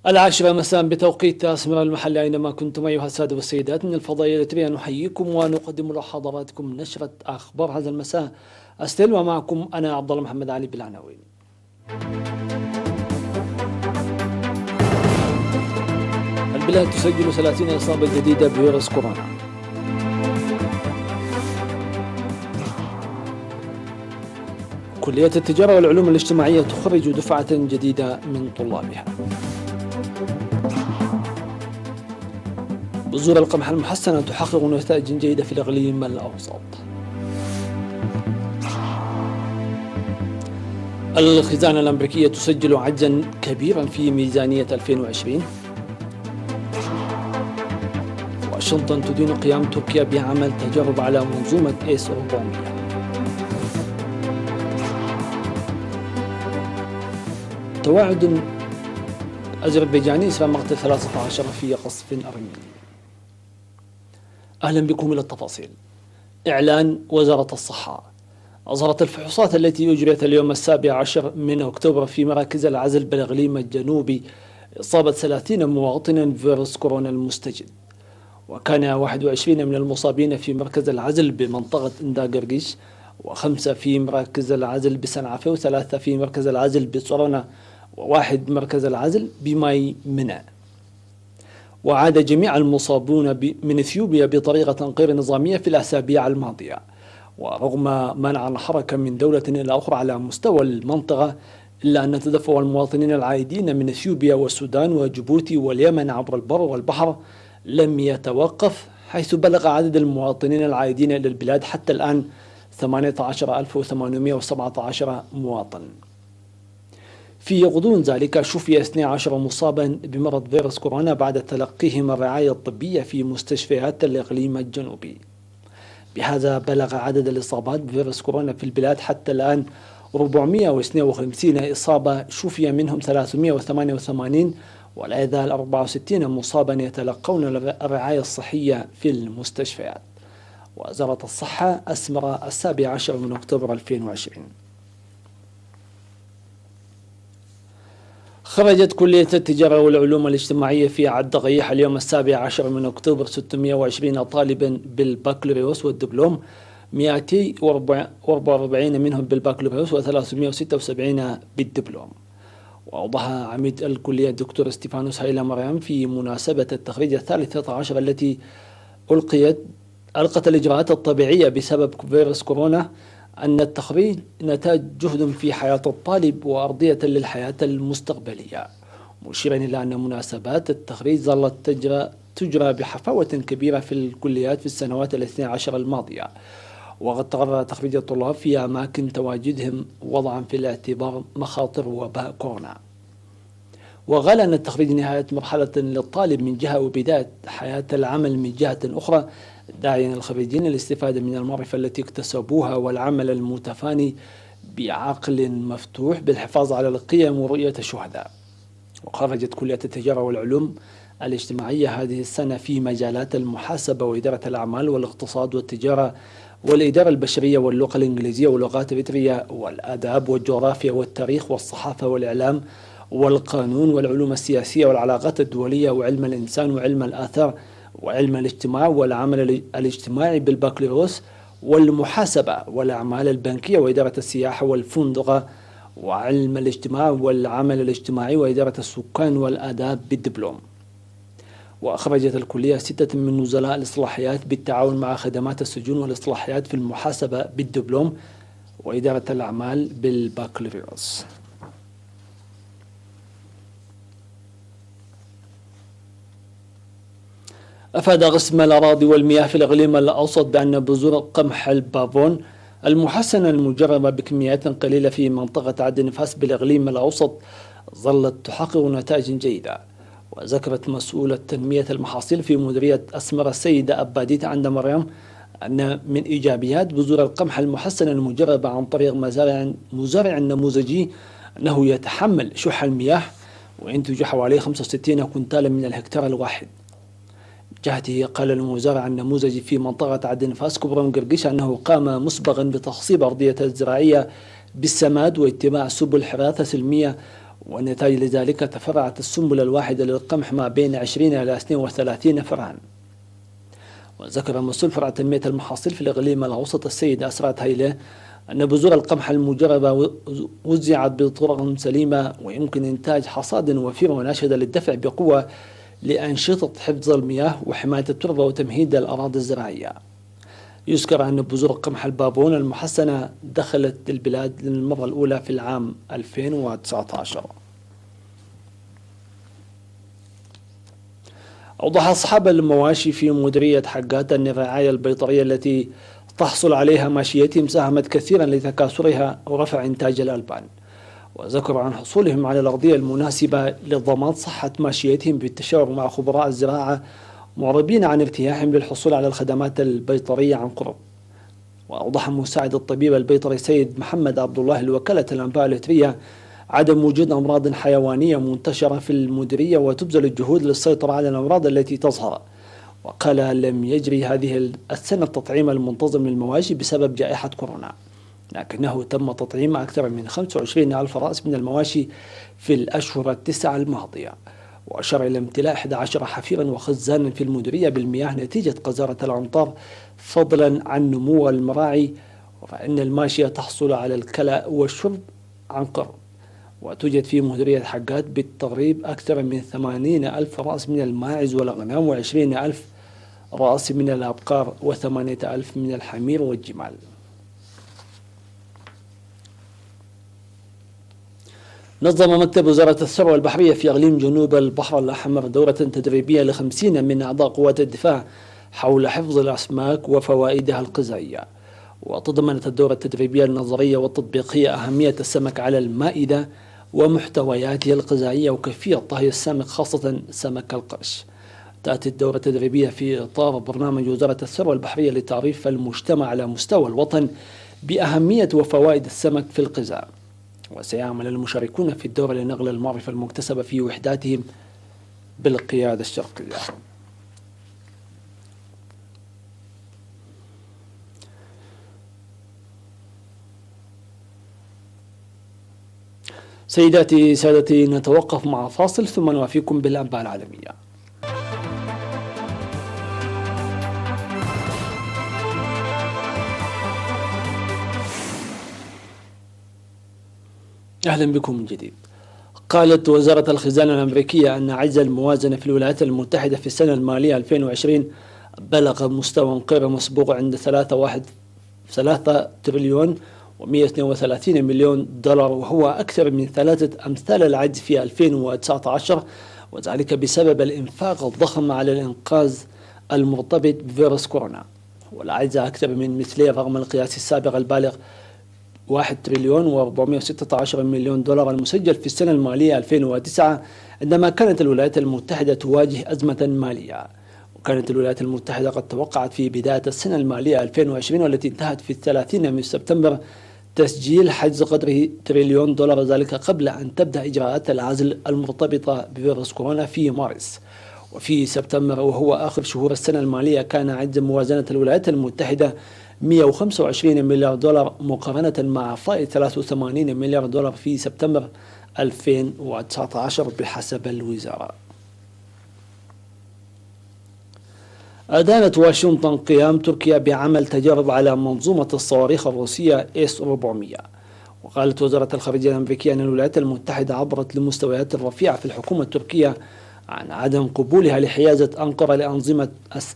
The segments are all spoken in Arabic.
العاشرة مساء بتوقيت أسمر المحلي، أينما كنتم أيها السادة والسيدات من الفضائية التي نحييكم ونقدم لحضراتكم نشرة أخبار هذا المساء. أستلم ومعكم أنا عبد الله محمد علي بالعناوين. البلاد تسجل 30 إصابة جديدة بفيروس كورونا. كلية التجارة والعلوم الاجتماعية تخرج دفعة جديدة من طلابها. بذور القمح المحسنة تحقق نتائج جيدة في الإقليم الأوسط. الخزانة الأمريكية تسجل عجزا كبيرا في ميزانية 2020. واشنطن تدين قيام تركيا بعمل تجارب على منظومة إيس 400. توعد أذربيجاني إثر مقتل 13 في قصف أرميني. أهلا بكم إلى التفاصيل. إعلان وزارة الصحة: أظهرت الفحوصات التي أجريت اليوم 17 من أكتوبر في مراكز العزل بالإقليم الجنوبي إصابة 30 مواطنا بفيروس كورونا المستجد، وكان 21 من المصابين في مركز العزل بمنطقة انداغرغيش، و5 في مركز العزل بسنعفة، و3 في مركز العزل بصرنا، و1 مركز العزل بماي منى. وعاد جميع المصابون من إثيوبيا بطريقة غير نظامية في الأسابيع الماضية، ورغم منع الحركة من دولة إلى أخرى على مستوى المنطقة، إلا أن تدفق المواطنين العائدين من إثيوبيا والسودان وجيبوتي واليمن عبر البر والبحر لم يتوقف، حيث بلغ عدد المواطنين العائدين إلى البلاد حتى الآن 18,817 مواطن. في غضون ذلك شفي 12 مصابا بمرض فيروس كورونا بعد تلقيهم الرعاية الطبية في مستشفيات الإقليم الجنوبي. بهذا بلغ عدد الإصابات بفيروس كورونا في البلاد حتى الآن 452 إصابة، شفي منهم 388، ولا يزال 64 مصابا يتلقون الرعاية الصحية في المستشفيات. وزارة الصحة أسمر 17 من أكتوبر 2020. خرجت كلية التجارة والعلوم الاجتماعية في عد غيح اليوم 17 من أكتوبر 620 طالبا بالبكالوريوس والدبلوم، 244 منهم بالبكالوريوس و376 بالدبلوم. وأوضح عميد الكلية الدكتور ستيفانوس هيلا مريم في مناسبة التخريج 13 التي ألقت الإجراءات الطبيعية بسبب فيروس كورونا أن التخريج نتاج جهد في حياة الطالب وأرضية للحياة المستقبلية، مشيرا إلى أن مناسبات التخريج ظلت تجرى بحفاوة كبيرة في الكليات في السنوات 12 الماضية، وقد تقرر تخريج الطلاب في أماكن تواجدهم وضعا في الاعتبار مخاطر وباء كورونا. وقال أن التخريج نهاية مرحلة للطالب من جهة وبداية حياة العمل من جهة أخرى، داعيا الخريجين الاستفادة من المعرفة التي اكتسبوها والعمل المتفاني بعقل مفتوح بالحفاظ على القيم ورؤية الشهداء. وخرجت كلية التجارة والعلوم الاجتماعية هذه السنة في مجالات المحاسبة وإدارة الأعمال والاقتصاد والتجارة والإدارة البشرية واللغة الإنجليزية واللغات الفطرية والآداب والجغرافيا والتاريخ والصحافة والإعلام والقانون والعلوم السياسية والعلاقات الدولية وعلم الإنسان وعلم الآثار وعلم الاجتماع والعمل الاجتماعي بالبكالوريوس والمحاسبة والأعمال البنكية وإدارة السياحة والفندقة وعلم الاجتماع والعمل الاجتماعي وإدارة السكان والآداب بالدبلوم. وأخرجت الكلية 6 من نزلاء الإصلاحيات بالتعاون مع خدمات السجون والإصلاحيات في المحاسبة بالدبلوم وإدارة الأعمال بالبكالوريوس. أفاد قسم الأراضي والمياه في الإقليم الأوسط بأن بذور قمح البافون المحسنة المجربة بكميات قليلة في منطقة عدن فاس بالإقليم الأوسط ظلت تحقق نتائج جيدة. وذكرت مسؤولة تنمية المحاصيل في مديرية أسمر السيدة أباديت عند مريم أن من إيجابيات بذور القمح المحسنة المجربة عن طريق مزارع نموذجي أنه يتحمل شح المياه وينتج حوالي 65 كنتالا من الهكتار الواحد. جهته قال المزارع النموذجي في منطقة عدن فاس كبرم قرقش أنه قام مسبقا بتخصيب أرضية الزراعية بالسماد واتباع سبل حراثة سلمية والنتائج لذلك تفرعت السنبلة الواحدة للقمح ما بين 20 إلى 32 فرعا. وذكر مسؤول فرع تنمية المحاصيل في الإقليم الأوسط السيد أسرات هيلة أن بذور القمح المجربة وزعت بطرق سليمة ويمكن إنتاج حصاد وفير وناشدة للدفع بقوة لأنشطة حفظ المياه وحماية التربة وتمهيد الأراضي الزراعية. يذكر أن بذور القمح البابون المحسنة دخلت البلاد للمرة الأولى في العام 2019. أوضح أصحاب المواشي في مديرية حقات أن الرعاية البيطرية التي تحصل عليها ماشيتهم ساهمت كثيرا لتكاثرها ورفع إنتاج الألبان. وذكر عن حصولهم على الأرضية المناسبة لضمان صحة ماشيتهم بالتشاور مع خبراء الزراعة معربين عن ارتياحهم للحصول على الخدمات البيطرية عن قرب. وأوضح مساعد الطبيب البيطري سيد محمد عبد الله لوكالة الأنباء الإثرية عدم وجود أمراض حيوانية منتشرة في المديرية وتبذل الجهود للسيطرة على الأمراض التي تظهر. وقال لم يجري هذه السنة التطعيم المنتظم للمواشي بسبب جائحة كورونا، لكنه تم تطعيم أكثر من 25 ألف رأس من المواشي في الأشهر التسعة الماضية. وأشار إلى امتلاء 11 حفيرا وخزانا في المديرية بالمياه نتيجة قذارة الأمطار فضلا عن نمو المراعي، وفإن الماشية تحصل على الكلأ والشرب عن قرب. وتوجد في مديرية حقات بالتغريب أكثر من 80 ألف رأس من الماعز والأغنام و20 ألف رأس من الأبقار و8 ألف من الحمير والجمال. نظم مكتب وزارة الثروة البحرية في إقليم جنوب البحر الأحمر دورة تدريبية ل50 من أعضاء قوات الدفاع حول حفظ الأسماك وفوائدها الغذائية. وتضمنت الدورة التدريبية النظرية والتطبيقية أهمية السمك على المائدة ومحتوياته الغذائية وكيفية طهي السمك خاصة سمك القرش. تأتي الدورة التدريبية في إطار برنامج وزارة الثروة البحرية لتعريف المجتمع على مستوى الوطن بأهمية وفوائد السمك في الغذاء. وسيعمل المشاركون في الدورة لنقل المعرفة المكتسبة في وحداتهم بالقيادة الشرقية. سيداتي سادتي، نتوقف مع فاصل ثم نوافيكم بالأنباء العالمية. أهلا بكم من جديد. قالت وزارة الخزانة الأمريكية أن عجز الموازنة في الولايات المتحدة في السنة المالية 2020 بلغ مستوى غير مسبوق عند 3 تريليون و132 مليون دولار، وهو أكثر من 3 أمثال العجز في 2019، وذلك بسبب الإنفاق الضخم على الإنقاذ المرتبط بفيروس كورونا. والعجز أكثر من مثلي رغم القياس السابق البالغ 1 تريليون و416 مليون دولار المسجل في السنة المالية 2009 عندما كانت الولايات المتحدة تواجه أزمة مالية. وكانت الولايات المتحدة قد توقعت في بداية السنة المالية 2020 والتي انتهت في 30 من سبتمبر تسجيل حجز قدره تريليون دولار، ذلك قبل أن تبدأ إجراءات العزل المرتبطة بفيروس كورونا في مارس. وفي سبتمبر وهو آخر شهور السنة المالية كان عجز موازنة الولايات المتحدة 125 مليار دولار مقارنة مع فائض 83 مليار دولار في سبتمبر 2019 بحسب الوزارة. أدانت واشنطن قيام تركيا بعمل تجارب على منظومة الصواريخ الروسية S-400. وقالت وزارة الخارجية الأمريكية أن الولايات المتحدة عبرت لمستويات رفيعة في الحكومة التركية عن عدم قبولها لحيازة أنقرة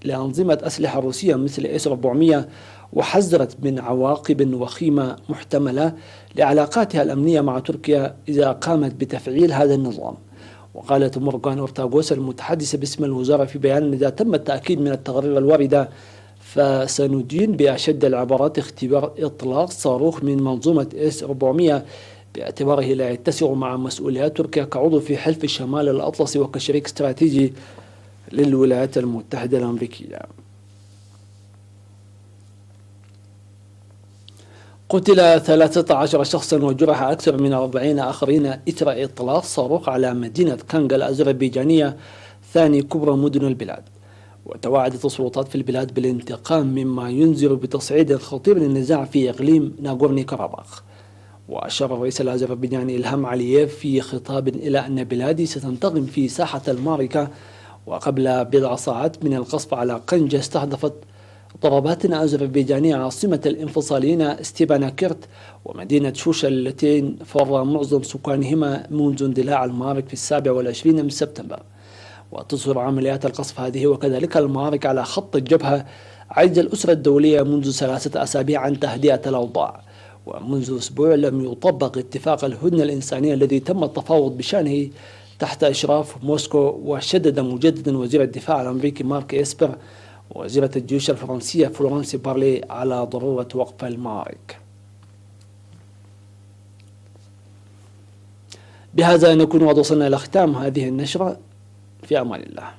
لأنظمة أسلحة روسية مثل S-400، وحذرت من عواقب وخيمة محتملة لعلاقاتها الأمنية مع تركيا إذا قامت بتفعيل هذا النظام. وقالت مورغان أورتاغوس المتحدثة باسم الوزارة في بيان إذا تم التأكيد من التقارير الواردة فسندين بأشد العبارات اختبار إطلاق صاروخ من منظومة S-400 باعتباره لا يتسق مع مسؤوليات تركيا كعضو في حلف الشمال الأطلسي وكشريك استراتيجي للولايات المتحدة الأمريكية. قتل 13 شخصا وجرح أكثر من 40 آخرين إثر إطلاق صاروخ على مدينة كانغا الأذربيجانية ثاني كبرى مدن البلاد. وتوعدت السلطات في البلاد بالانتقام مما ينذر بتصعيد خطير للنزاع في إقليم ناغورني كاراباخ. وأشار الرئيس الأذربيجاني إلهام علييف في خطاب إلى أن بلاده ستنتقم في ساحة المعركة. وقبل بضع ساعات من القصف على قنجة استهدفت ضربات أذربيجانية عاصمة الانفصاليين ستيباناكرت ومدينة شوشة اللتين فر معظم سكانهما منذ اندلاع المعارك في 27 من سبتمبر. وتظهر عمليات القصف هذه وكذلك المعارك على خط الجبهة عجز الأسرة الدولية منذ 3 أسابيع عن تهدئة الأوضاع. ومنذ أسبوع لم يطبق اتفاق الهدنة الإنسانية الذي تم التفاوض بشأنه تحت إشراف موسكو. وشدد مجددا وزير الدفاع الأمريكي مارك إسبر ووزيرة الجيوش الفرنسية فلورانس بارلي على ضرورة وقف المعارك. بهذا نكون قد وصلنا إلى ختام هذه النشرة. في أمان الله.